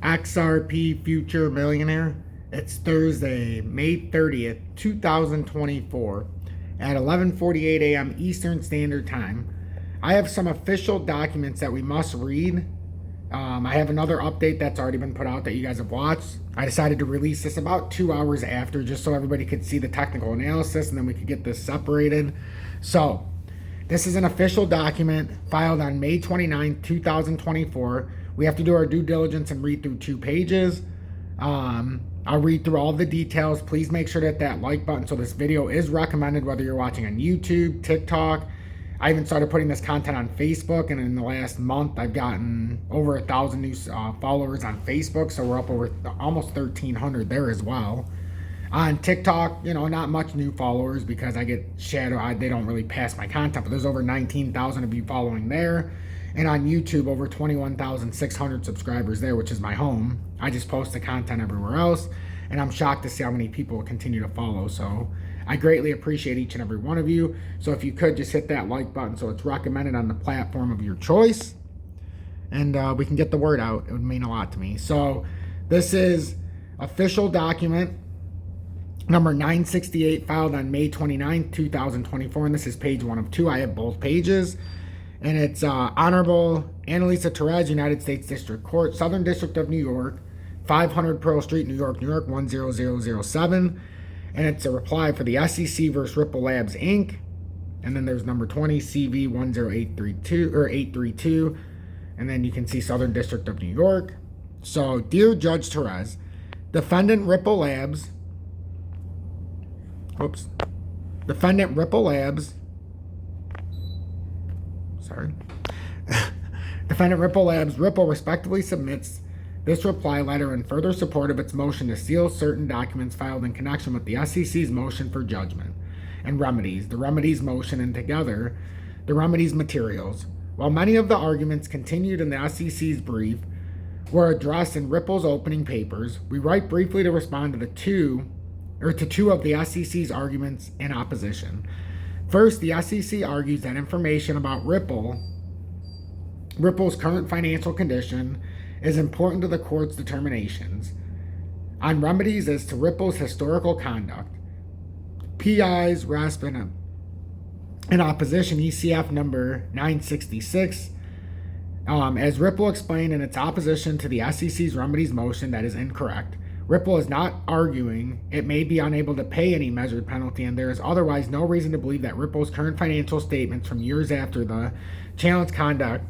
XRP Future Millionaire. It's Thursday, May 30th, 2024 at 11:48 a.m. Eastern Standard Time. I have some official documents that we must read. I have another update that's already been put out that you guys have watched. I decided to release this about 2 hours after just so everybody could see the technical analysis and then we could get this separated. So, this is an official document filed on May 29, 2024. We have to do our due diligence and read through 2 pages. I'll read through all the details. Please make sure to hit that like button. So this video is recommended whether you're watching on YouTube, TikTok. I even started putting this content on Facebook, and in the last month, I've gotten over 1,000 new followers on Facebook. So we're up over almost 1,300 there as well. On TikTok, not much new followers because I get they don't really pass my content, but there's over 19,000 of you following there. And on YouTube, over 21,600 subscribers there, which is my home. I just post the content everywhere else, and I'm shocked to see how many people continue to follow. So I greatly appreciate each and every one of you. So if you could just hit that like button so it's recommended on the platform of your choice, and we can get the word out. It would mean a lot to me. So this is official document number 968, filed on May 29, 2024, and this is page 1 of 2. I have both pages. And it's Honorable Annalisa Therese, United States District Court, Southern District of New York, 500 Pearl Street, New York, 10007. And it's a reply for the SEC versus Ripple Labs, Inc. And then there's number 20, CV 10832 or 832. And then you can see Southern District of New York. So, dear Judge Therese, Defendant Ripple Labs, Defendant Ripple Labs, Ripple respectively submits this reply letter in further support of its motion to seal certain documents filed in connection with the SEC's motion for judgment and remedies, the remedies motion, and together the remedies materials. While many of the arguments continued in the SEC's brief were addressed in Ripple's opening papers, we write briefly to respond to two of the SEC's arguments in opposition. First, the SEC argues that information about Ripple's current financial condition is important to the court's determinations on remedies as to Ripple's historical conduct. PI's RESP in opposition, ECF number 966, as Ripple explained in its opposition to the SEC's remedies motion, that is incorrect. Ripple is not arguing it may be unable to pay any measured penalty, and there is otherwise no reason to believe that Ripple's current financial statements from years after the challenge conduct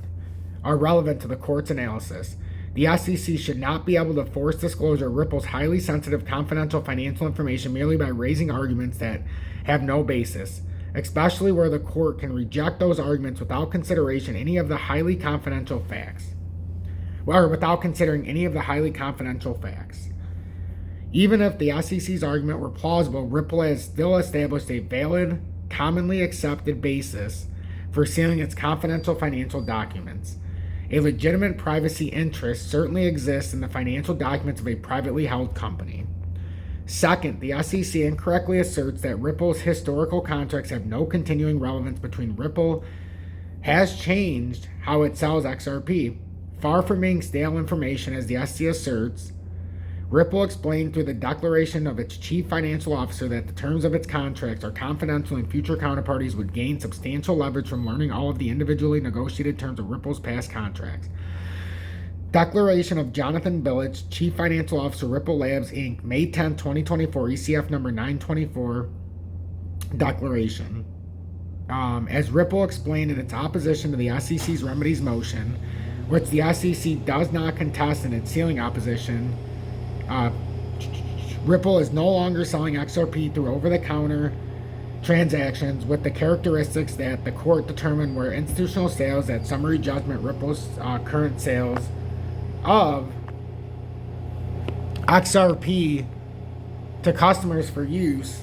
are relevant to the court's analysis. The SEC should not be able to force disclosure of Ripple's highly sensitive confidential financial information merely by raising arguments that have no basis, especially where the court can reject those arguments without consideration any of the highly confidential facts, or without considering any of the highly confidential facts. Even if the SEC's argument were plausible, Ripple has still established a valid, commonly accepted basis for sealing its confidential financial documents. A legitimate privacy interest certainly exists in the financial documents of a privately held company. Second, the SEC incorrectly asserts that Ripple's historical contracts have no continuing relevance between Ripple has changed how it sells XRP. Far from being stale information, as the SEC asserts, Ripple explained through the declaration of its chief financial officer that the terms of its contracts are confidential and future counterparties would gain substantial leverage from learning all of the individually negotiated terms of Ripple's past contracts. Declaration of Jonathan Billich, Chief Financial Officer, Ripple Labs, Inc., May 10, 2024, ECF number 924, declaration. As Ripple explained in its opposition to the SEC's remedies motion, which the SEC does not contest in its sealing opposition, Ripple is no longer selling XRP through over-the-counter transactions with the characteristics that the court determined were institutional sales at summary judgment. Ripple's current sales of XRP to customers for use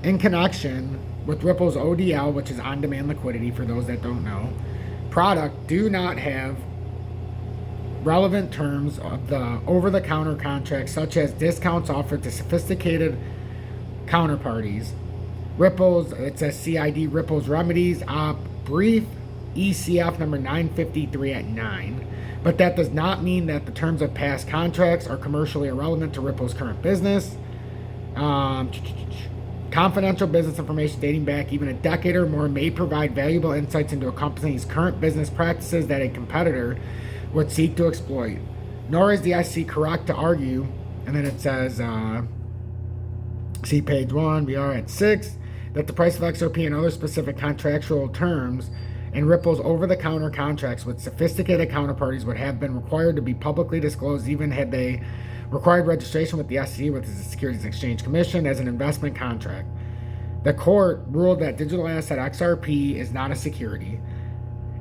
in connection with Ripple's ODL, which is on-demand liquidity for those that don't know, product do not have relevant terms of the over-the-counter contracts, such as discounts offered to sophisticated counterparties. It says CID Ripple's remedies op brief ECF number 953 at 9. but that does not mean that the terms of past contracts are commercially irrelevant to Ripple's current business. Confidential business information dating back even a decade or more may provide valuable insights into a company's current business practices that a competitor would seek to exploit. Nor is the SEC correct to argue, and then it says, see page 1, we are at 6, that the price of XRP and other specific contractual terms in Ripple's over-the-counter contracts with sophisticated counterparties would have been required to be publicly disclosed even had they required registration with the SEC, with the Securities and Exchange Commission, as an investment contract. The court ruled that digital asset XRP is not a security,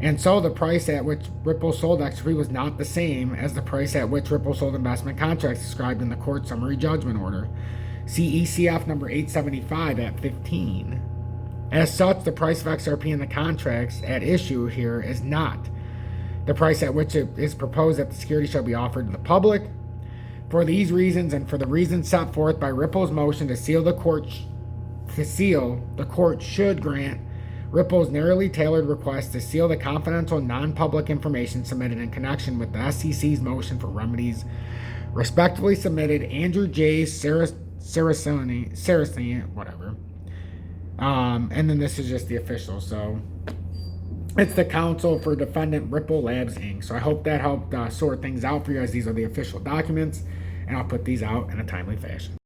and so the price at which Ripple sold XRP was not the same as the price at which Ripple sold investment contracts described in the court summary judgment order. See ECF number 875 at 15. As such, the price of XRP in the contracts at issue here is not the price at which it is proposed that the security shall be offered to the public. For these reasons, and for the reasons set forth by Ripple's motion to seal, the court should grant Ripple's narrowly tailored request to seal the confidential non-public information submitted in connection with the SEC's motion for remedies. Respectfully submitted, Andrew J. Saraceni, whatever. And then this is just the official, so it's the counsel for defendant Ripple Labs Inc. So I hope that helped sort things out for you, as these are the official documents, and I'll put these out in a timely fashion.